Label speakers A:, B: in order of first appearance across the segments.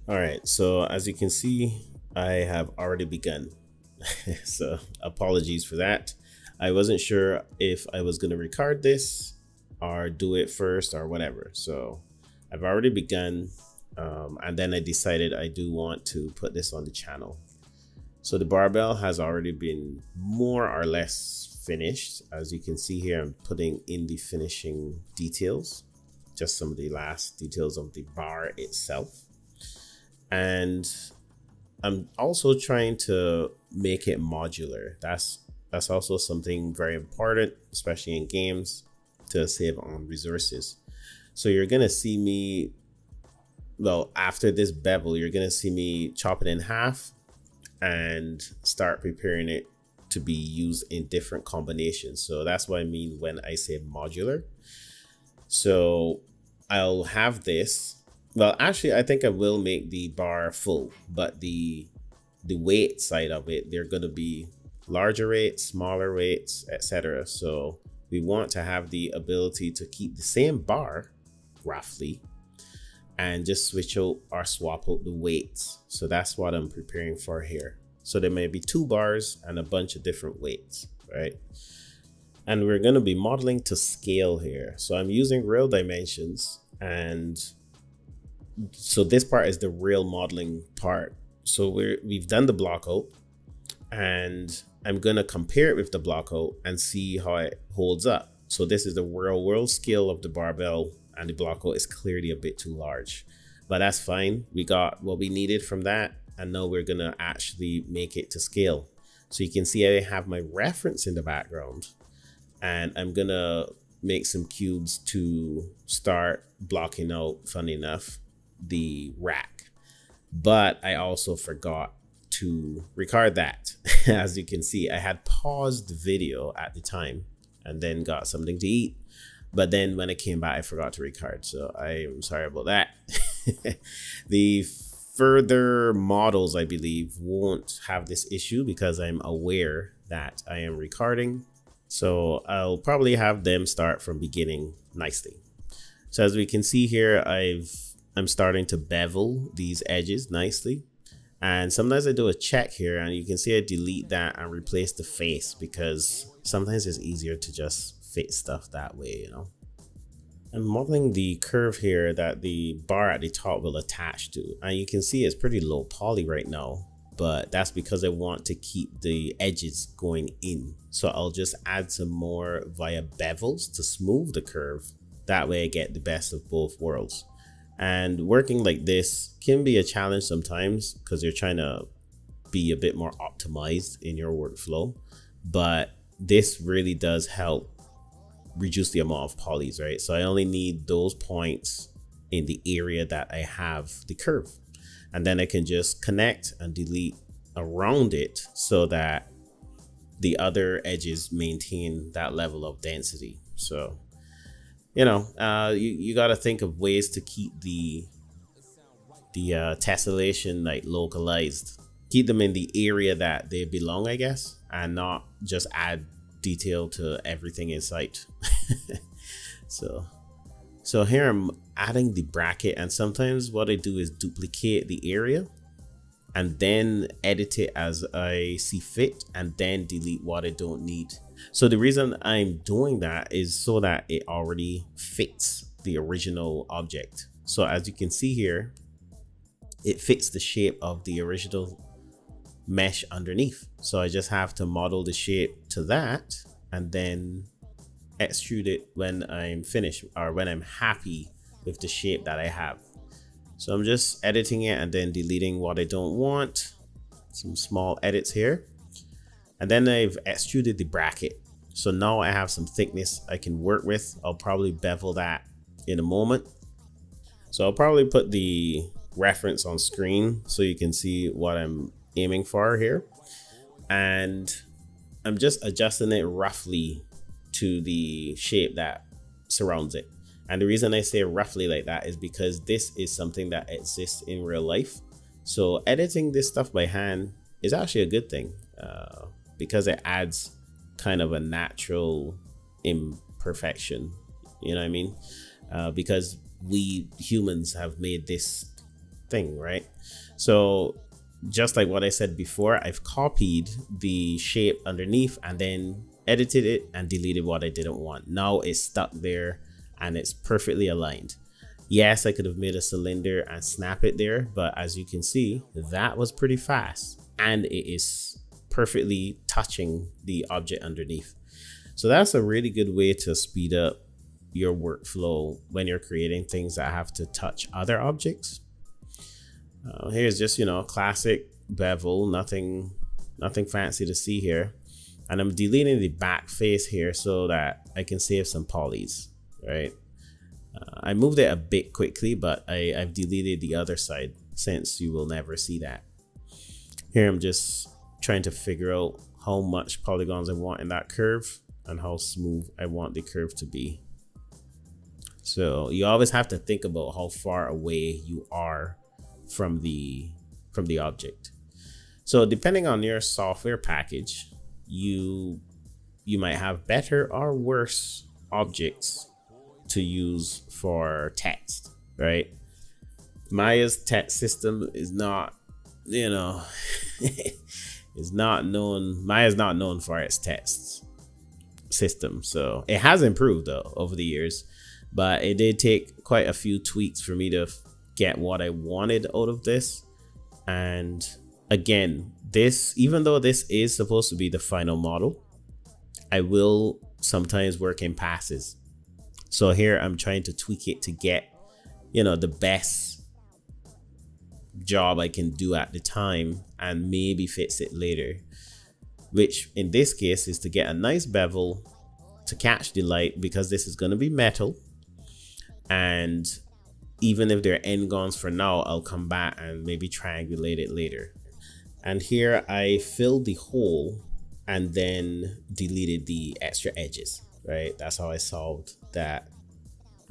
A: All right, so as you can see, I have already begun. So apologies for that. I wasn't sure if I was going to record this or do it first or whatever. So I've already begun. And then I decided I do want to put this on the channel. So the barbell has already been more or less finished. As you can see here, I'm putting in the finishing details, just some of the last details of the bar itself. And I'm also trying to make it modular. That's also something very important, especially in games, to save on resources. So you're gonna see me, well, after this bevel, you're gonna see me chop it in half and start preparing it to be used in different combinations. So that's what I mean when I say modular. So I'll have this. Well, actually, I think I will make the bar full, but the weight side of it, they're going to be larger weights, smaller weights, etc. So we want to have the ability to keep the same bar roughly and just switch out or swap out the weights. So that's what I'm preparing for here. So there may be two bars and a bunch of different weights, right? And we're going to be modeling to scale here. So I'm using real dimensions, and so this part is the real modeling part. So we've done the block out, and I'm going to compare it with the block out and see how it holds up. So this is the real world scale of the barbell, and the block out is clearly a bit too large, but that's fine. We got what we needed from that, and now we're going to actually make it to scale. So you can see I have my reference in the background, and I'm going to make some cubes to start blocking out, funny enough, the rack. But I also forgot to record that. As you can see, I had paused the video at the time and then got something to eat. But then when I came back, I forgot to record. So I'm sorry about that. The further models, I believe, won't have this issue because I'm aware that I am recording. So I'll probably have them start from beginning nicely. So as we can see here, I'm starting to bevel these edges nicely. And sometimes I do a check here, and you can see I delete that and replace the face because sometimes it's easier to just fit stuff that way, you know. I'm modeling the curve here that the bar at the top will attach to, and you can see it's pretty low poly right now, but that's because I want to keep the edges going in. So I'll just add some more via bevels to smooth the curve. That way I get the best of both worlds. And working like this can be a challenge sometimes because you're trying to be a bit more optimized in your workflow, but this really does help reduce the amount of polys, right? So I only need those points in the area that I have the curve, and then I can just connect and delete around it so that the other edges maintain that level of density. So you know, you got to think of ways to keep the tessellation like localized, keep them in the area that they belong, I guess, and not just add detail to everything in sight. so so here I'm adding the bracket, and sometimes what I do is duplicate the area and then edit it as I see fit, and then delete what I don't need. So the reason I'm doing that is so that it already fits the original object. So as you can see here, it fits the shape of the original mesh underneath. So I just have to model the shape to that and then extrude it when I'm finished, or when I'm happy with the shape that I have. So I'm just editing it and then deleting what I don't want. Some small edits here. And then I've extruded the bracket. So now I have some thickness I can work with. I'll probably bevel that in a moment. So I'll probably put the reference on screen so you can see what I'm aiming for here. And I'm just adjusting it roughly to the shape that surrounds it. And the reason I say roughly like that is because this is something that exists in real life. So editing this stuff by hand is actually a good thing because it adds kind of a natural imperfection. You know what I mean? Because we humans have made this thing, right? So just like what I said before, I've copied the shape underneath and then edited it and deleted what I didn't want. Now it's stuck there and it's perfectly aligned. Yes, I could have made a cylinder and snap it there, but as you can see, that was pretty fast and it is perfectly touching the object underneath. So that's a really good way to speed up your workflow when you're creating things that have to touch other objects. Here's just, classic bevel, nothing fancy to see here. And I'm deleting the back face here so that I can save some polys, right? I moved it a bit quickly, but I've deleted the other side since you will never see that. Here I'm just trying to figure out how much polygons I want in that curve and how smooth I want the curve to be. So you always have to think about how far away you are from the object. So depending on your software package, you might have better or worse objects to use for text, right? Maya's text system is not, is not known. Maya's not known for its text system. So it has improved though over the years, but it did take quite a few tweaks for me to get what I wanted out of this. And again, even though this is supposed to be the final model, I will sometimes work in passes. So here I'm trying to tweak it to get, the best job I can do at the time and maybe fix it later, which in this case is to get a nice bevel to catch the light, because this is going to be metal. And even if they're end guns for now, I'll come back and maybe triangulate it later. And here I filled the hole and then deleted the extra edges, right? That's how I solved that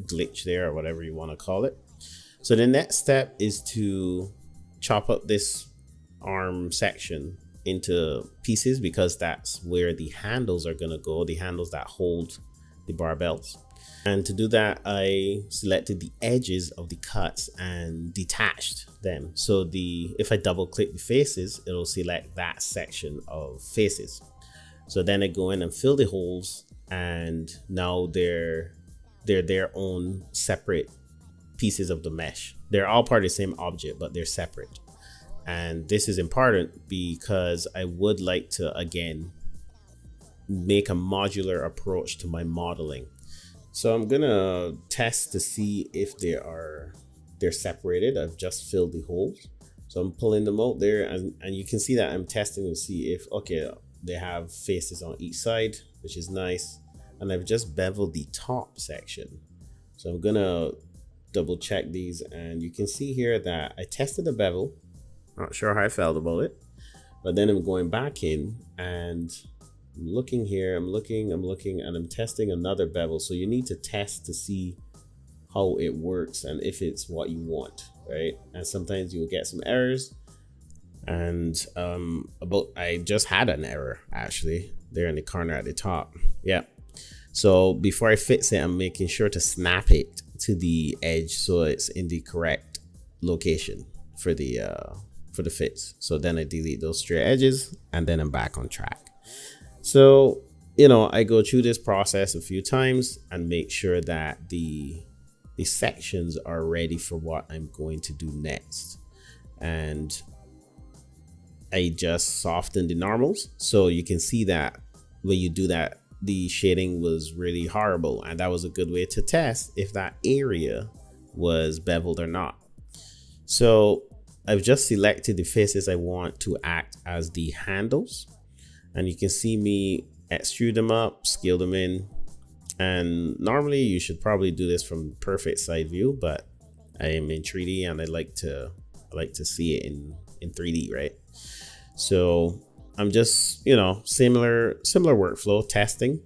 A: glitch there, or whatever you want to call it. So the next step is to chop up this arm section into pieces, because that's where the handles are going to go, the handles that hold the barbells. And to do that, I selected the edges of the cuts and detached them. So if I double click the faces, it'll select that section of faces. So then I go in and fill the holes, and now they're their own separate pieces of the mesh. They're all part of the same object, but they're separate. And this is important because I would like to, again, make a modular approach to my modeling. So I'm gonna test to see if they're separated. I've just filled the holes, so I'm pulling them out there, and you can see that I'm testing to see if, okay, they have faces on each side, which is nice. And I've just beveled the top section, so I'm gonna double check these, and you can see here that I tested the bevel. Not sure how I felt about it, but then I'm going back in and I'm looking here, I'm looking, and I'm testing another bevel. So you need to test to see how it works and if it's what you want, right? And sometimes you'll get some errors. And I just had an error actually there in the corner at the top. Yeah. So before I fix it, I'm making sure to snap it to the edge so it's in the correct location for the fits. So then I delete those straight edges, and then I'm back on track. So, I go through this process a few times and make sure that the sections are ready for what I'm going to do next. And I just soften the normals. So you can see that when you do that, the shading was really horrible. And that was a good way to test if that area was beveled or not. So I've just selected the faces I want to act as the handles. And you can see me extrude them up, scale them in. And normally you should probably do this from perfect side view, but I am in 3D and I like to see it in 3D, right? So I'm just, similar workflow testing.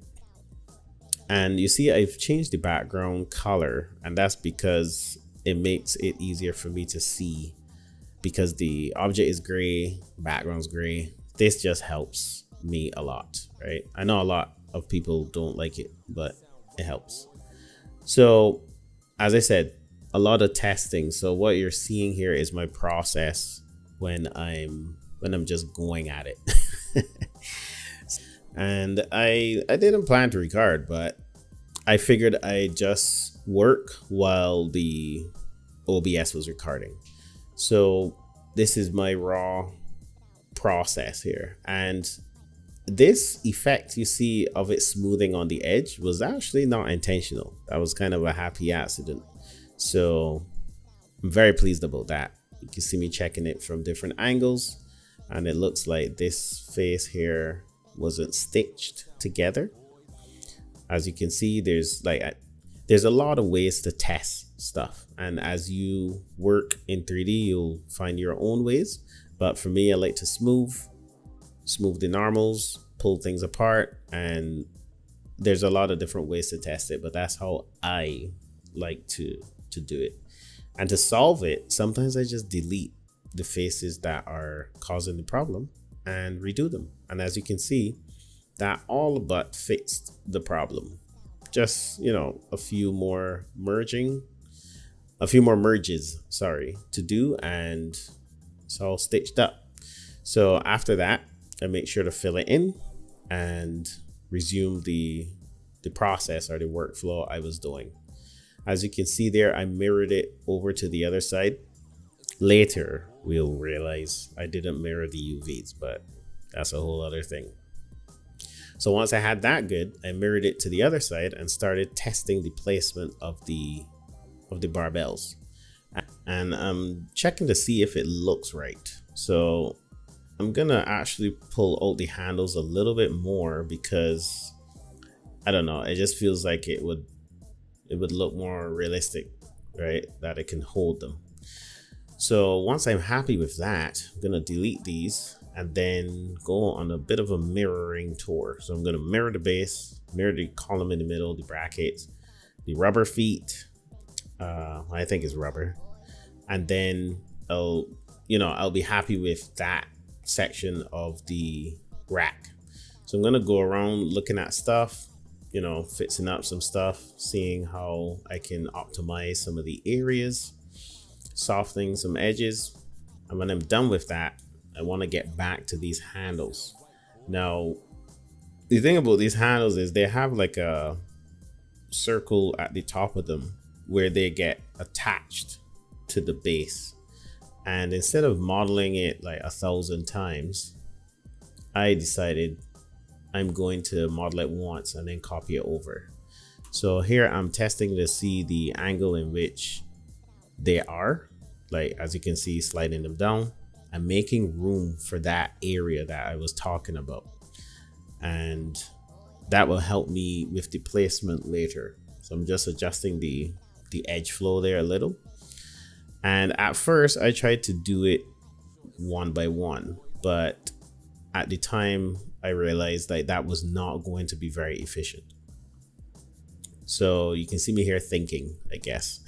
A: And you see I've changed the background color, and that's because it makes it easier for me to see, because the object is gray, background's gray. This just helps me a lot, right? I know a lot of people don't like it, but it helps. So as I said, a lot of testing. So what you're seeing here is my process when I'm just going at it. And I didn't plan to record, but I figured I'd just work while the OBS was recording. So this is my raw process here, and this effect you see of it smoothing on the edge was actually not intentional. That was kind of a happy accident. So I'm very pleased about that. You can see me checking it from different angles, and it looks like this face here wasn't stitched together. As you can see, there's a lot of ways to test stuff, and as you work in 3D, you'll find your own ways. But for me, I like to smooth the normals, pull things apart, and there's a lot of different ways to test it, but that's how I like to do it. And to solve it, sometimes I just delete the faces that are causing the problem and redo them. And as you can see, that all but fixed the problem. Just, a few more merges, to do, and it's all stitched up. So after that, I make sure to fill it in and resume the process or the workflow I was doing. As you can see there, I mirrored it over to the other side. Later, we'll realize I didn't mirror the UVs, but that's a whole other thing. So once I had that good, I mirrored it to the other side and started testing the placement of the barbells. And I'm checking to see if it looks right. So I'm gonna actually pull out the handles a little bit more because I don't know, it just feels like it would look more realistic, right? That it can hold them. So once I'm happy with that, I'm gonna delete these and then go on a bit of a mirroring tour. So I'm gonna mirror the base, mirror the column in the middle, the brackets, the rubber feet, I think it's rubber, and then I'll be happy with that section of the rack. So I'm gonna go around looking at stuff, fixing up some stuff, seeing how I can optimize some of the areas, softening some edges. And when I'm done with that, I want to get back to these handles. Now, the thing about these handles is they have like a circle at the top of them where they get attached to the base. And instead of modeling it like 1,000 times, I decided I'm going to model it once and then copy it over. So here I'm testing to see the angle in which they are, like as you can see, sliding them down. I'm making room for that area that I was talking about, and that will help me with the placement later. So I'm just adjusting the edge flow there a little. And at first I tried to do it one by one, but at the time I realized that was not going to be very efficient. So you can see me here thinking, I guess.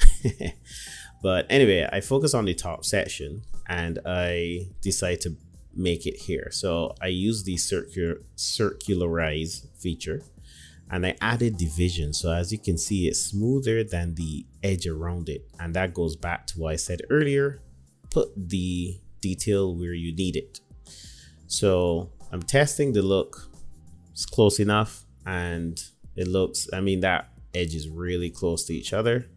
A: But anyway, I focus on the top section and I decide to make it here. So I use the circularize feature and I added division. So as you can see, it's smoother than the edge around it. And that goes back to what I said earlier, put the detail where you need it. So I'm testing the look. It's close enough, and it looks, that edge is really close to each other,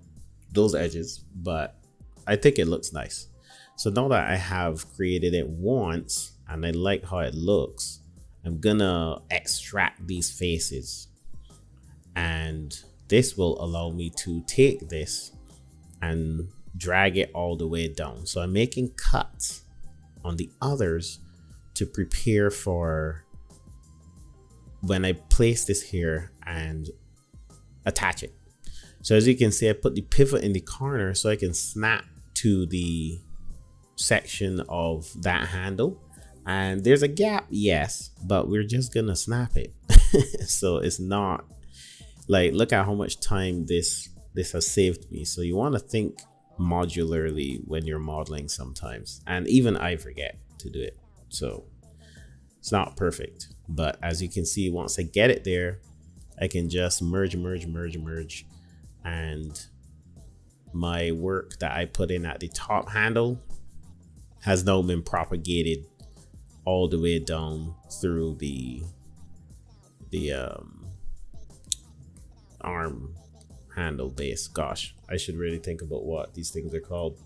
A: those edges, but I think it looks nice. So now that I have created it once and I like how it looks, I'm gonna extract these faces, and this will allow me to take this and drag it all the way down. So I'm making cuts on the others to prepare for when I place this here and attach it. So as you can see, I put the pivot in the corner so I can snap to the section of that handle. And there's a gap, yes, but we're just gonna snap it. So it's not like, look at how much time this has saved me. So you want to think modularly when you're modeling sometimes, and even I forget to do it. So it's not perfect, but as you can see, once I get it there, I can just merge, and my work that I put in at the top handle has now been propagated all the way down through the arm handle base. Gosh, I should really think about what these things are called.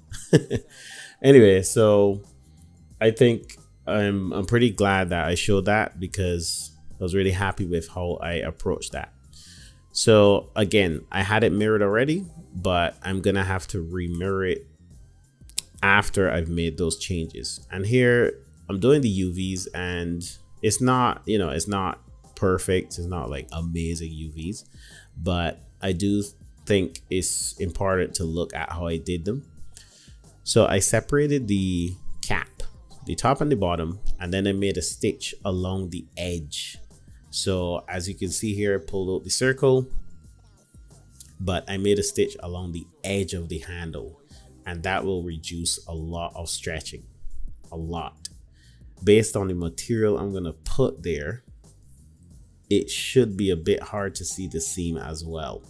A: Anyway, so I think I'm pretty glad that I showed that, because I was really happy with how I approached that. So again, I had it mirrored already, but I'm gonna have to remirror it after I've made those changes. And here I'm doing the UVs, and it's not, it's not perfect. It's not like amazing UVs, but I do think it's important to look at how I did them. So I separated the cap, the top and the bottom, and then I made a stitch along the edge. So as you can see here, I pulled out the circle, but I made a stitch along the edge of the handle, and that will reduce a lot of stretching, a lot. Based on the material I'm gonna put there, it should be a bit hard to see the seam as well.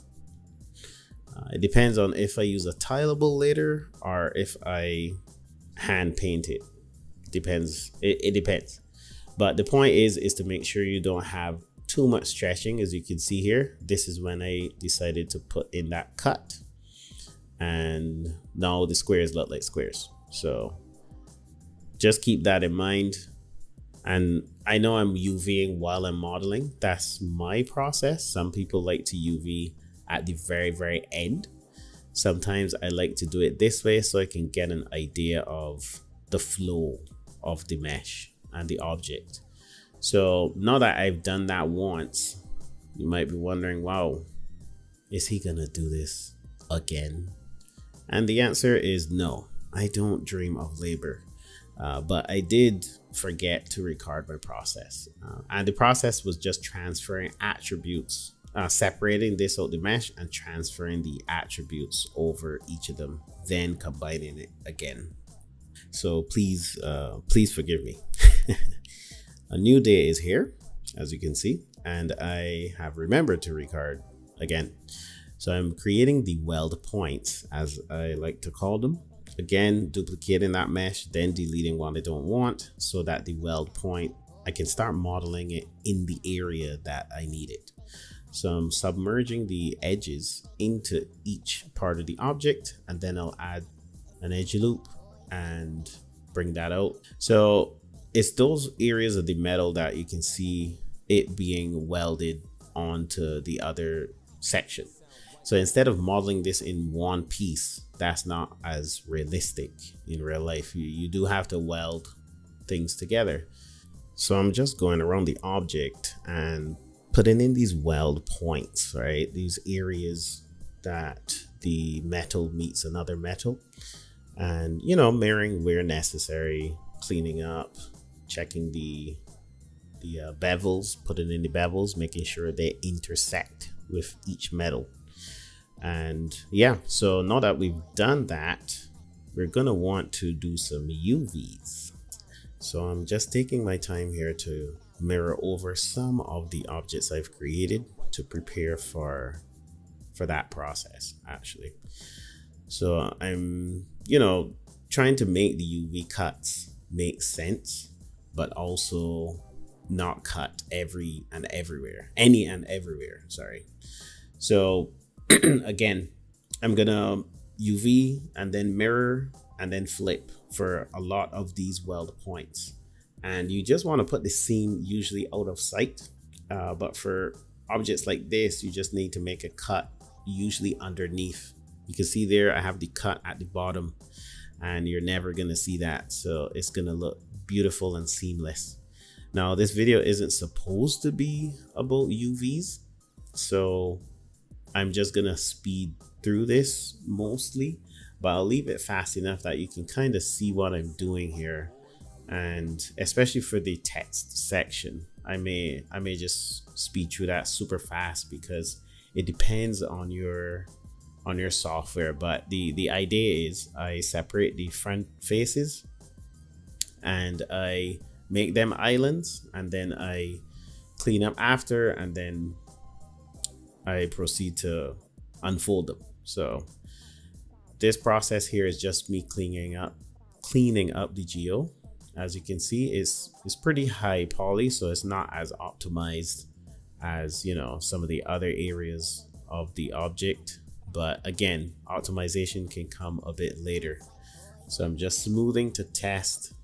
A: It depends on if I use a tileable later or if I hand paint it. Depends. It depends. But the point is to make sure you don't have too much stretching. As you can see here, this is when I decided to put in that cut, and now the squares look like squares. So just keep that in mind. And I know I'm UVing while I'm modeling. That's my process. Some people like to UV at the very end. Sometimes I like to do it this way so I can get an idea of the flow of the mesh and the object. So now that I've done that once, you might be wondering, wow, is he gonna do this again? And the answer is no. I don't dream of labor, but I did forget to record my process, and the process was just transferring attributes, separating this out the mesh and transferring the attributes over each of them, then combining it again. So please forgive me. A new day is here, as you can see, and I have remembered to record again. So I'm creating the weld points, as I like to call them. Again, duplicating that mesh, then deleting what I don't want, so that the weld point, I can start modeling it in the area that I need it. So I'm submerging the edges into each part of the object, and then I'll add an edge loop and bring that out. So it's those areas of the metal that you can see it being welded onto the other section. So instead of modeling this in one piece, that's not as realistic in real life. You do have to weld things together. So I'm just going around the object and putting in these weld points, right? These areas that the metal meets another metal, and mirroring where necessary, cleaning up, checking the bevels, putting in the bevels, making sure they intersect with each metal. And yeah, so now that we've done that, we're gonna want to do some UVs. So I'm just taking my time here to mirror over some of the objects I've created to prepare for that process, actually. So I'm trying to make the UV cuts make sense, but also not cut any and everywhere, sorry. So again, I'm gonna UV and then mirror and then flip for a lot of these weld points. And you just want to put the seam usually out of sight, but for objects like this, you just need to make a cut usually underneath. You can see there I have the cut at the bottom, and you're never gonna see that, so it's gonna look beautiful and seamless. Now this video isn't supposed to be about UVs, so I'm just gonna speed through this mostly, but I'll leave it fast enough that you can kind of see what I'm doing here. And especially for the text section, I may just speed through that super fast, because it depends on your software. But the idea is I separate the front faces and I make them islands, and then I clean up after, and then I proceed to unfold them. So this process here is just me cleaning up the geo. As you can see, it's pretty high poly, so it's not as optimized as, you know, some of the other areas of the object. But again, optimization can come a bit later. So I'm just smoothing to test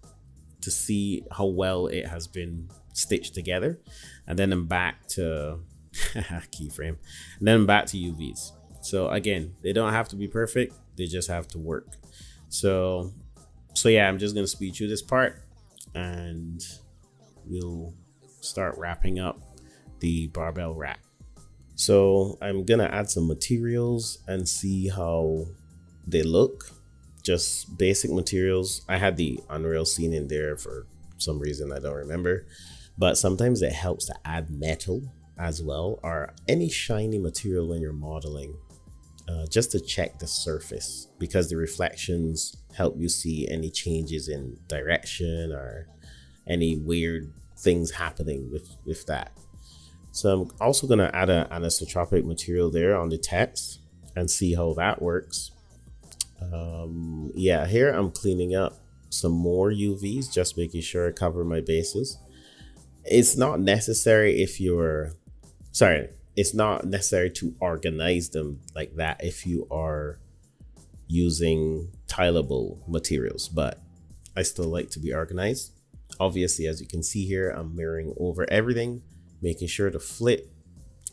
A: to see how well it has been stitched together. And then I'm back to keyframe. And then I'm back to UVs. So again, they don't have to be perfect. They just have to work. So yeah, I'm just going to speed through this part and we'll start wrapping up the barbell rack. So I'm going to add some materials and see how they look. Just basic materials. I had the Unreal scene in there for some reason, I don't remember, but sometimes it helps to add metal as well, or any shiny material when you're modeling, just to check the surface, because the reflections help you see any changes in direction or any weird things happening with that. So I'm also going to add an anisotropic material there on the text and see how that works. Yeah, here I'm cleaning up some more UVs, just making sure I cover my bases. It's not necessary it's not necessary to organize them like that if you are using tileable materials, but I still like to be organized. Obviously, as you can see here, I'm mirroring over everything, making sure to flip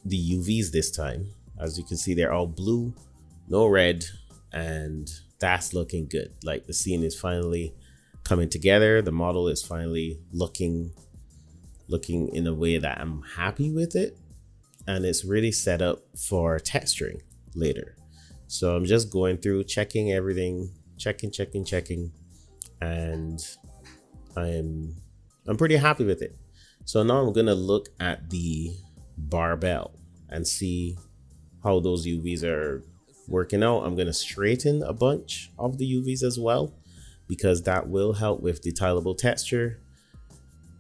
A: the UVs this time. As you can see, they're all blue, no red, and that's looking good. Like the scene is finally coming together. The model is finally looking in a way that I'm happy with it, and it's really set up for texturing later. So I'm just going through, checking everything, checking, and I'm pretty happy with it. So now I'm gonna look at the barbell and see how those UVs are working out. I'm gonna straighten a bunch of the UVs as well, because that will help with the tileable texture.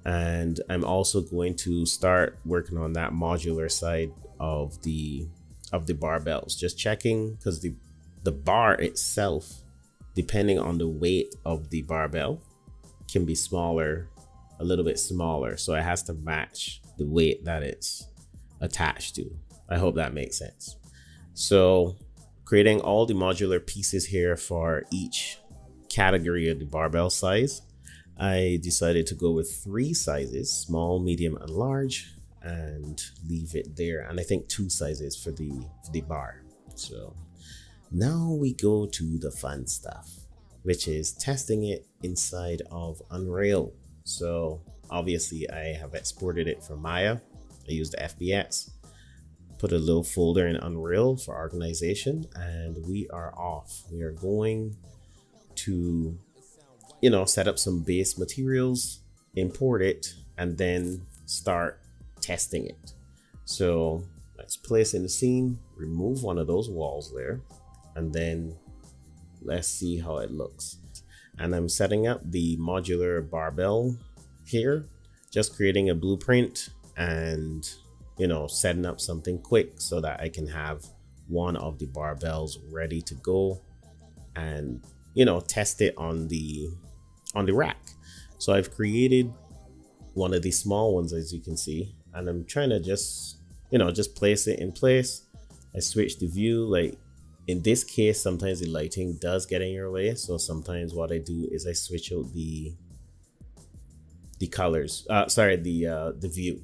A: And I'm also going to start working on that modular side of the barbells, just checking, because the bar itself, depending on the weight of the barbell, can be smaller, a little bit smaller, so it has to match the weight that it's attached to. I hope that makes sense. So creating all the modular pieces here for each category of the barbell size, I decided to go with 3 sizes, small, medium, and large, and leave it there. And I think 2 sizes for the bar. So now we go to the fun stuff, which is testing it inside of Unreal. So obviously I have exported it from Maya. I used FBX, put a little folder in Unreal for organization, and we are off. We are going to, you know, set up some base materials, import it, and then start testing it. So let's place in the scene, remove one of those walls there, and then let's see how it looks. And I'm setting up the modular barbell here, just creating a blueprint and, you know, setting up something quick so that I can have one of the barbells ready to go and, you know, test it on the rack. So I've created one of these small ones, as you can see, and I'm trying to just, you know, just place it in place. I switch the view. Like in this case, sometimes the lighting does get in your way, so sometimes what I do is I switch out the colors, the view,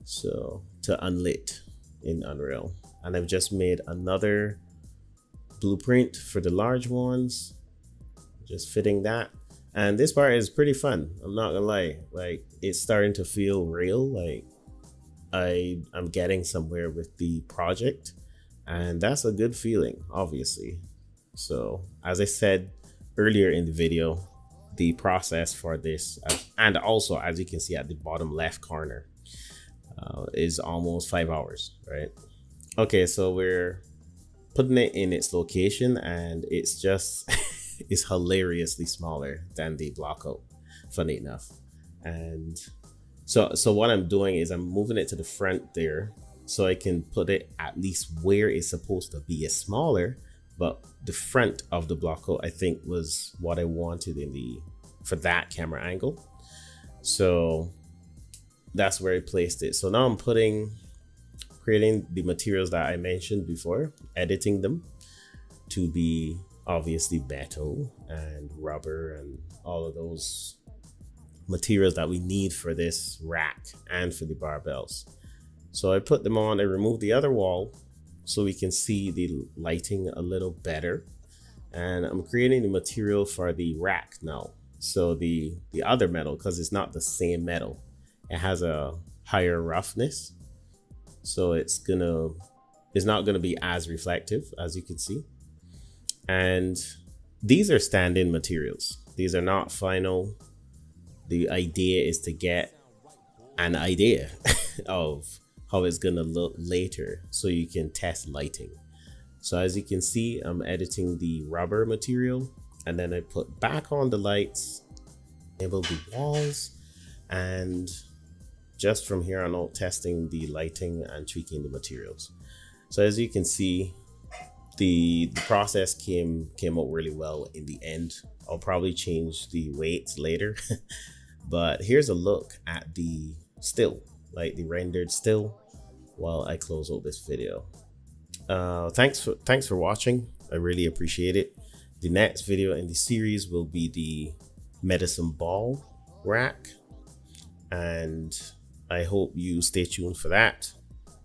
A: so to unlit in Unreal. And I've just made another blueprint for the large ones, just fitting that. And this part is pretty fun, I'm not gonna lie. Like, it's starting to feel real, like I'm getting somewhere with the project, and that's a good feeling, obviously. So as I said earlier in the video, the process for this, and also as you can see at the bottom left corner, is almost 5 hours, right? Okay, so we're putting it in its location, and it's just is hilariously smaller than the blockout, funny enough. And so what I'm doing is I'm moving it to the front there, so I can put it at least where it's supposed to be. It's smaller, but the front of the block out I think was what I wanted for that camera angle. So that's where I placed it. So now I'm creating the materials that I mentioned before, editing them to be obviously metal and rubber and all of those materials that we need for this rack and for the barbells. So I put them on, I removed the other wall so we can see the lighting a little better. And I'm creating the material for the rack now. So the other metal, because it's not the same metal, it has a higher roughness. So it's not gonna be as reflective, as you can see. And these are stand-in materials. These are not final. The idea is to get an idea of how it's gonna look later so you can test lighting. So as you can see, I'm editing the rubber material, and then I put back on the lights, enable the walls, and just from here on out, testing the lighting and tweaking the materials. So as you can see, the process came out really well in the end. I'll probably change the weights later, but here's a look at the still, like the rendered still, while I close out this video. Thanks for watching. I really appreciate it. The next video in the series will be the medicine ball rack, and I hope you stay tuned for that.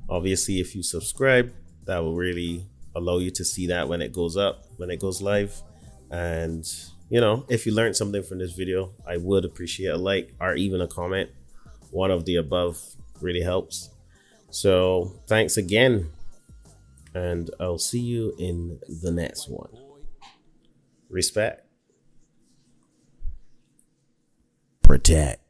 A: Obviously, if you subscribe, that will really allow you to see that when it goes up, when it goes live. And you know, if you learned something from this video, I would appreciate a like or even a comment. One of the above really helps. So thanks again, and I'll see you in the next one. Respect. Protect.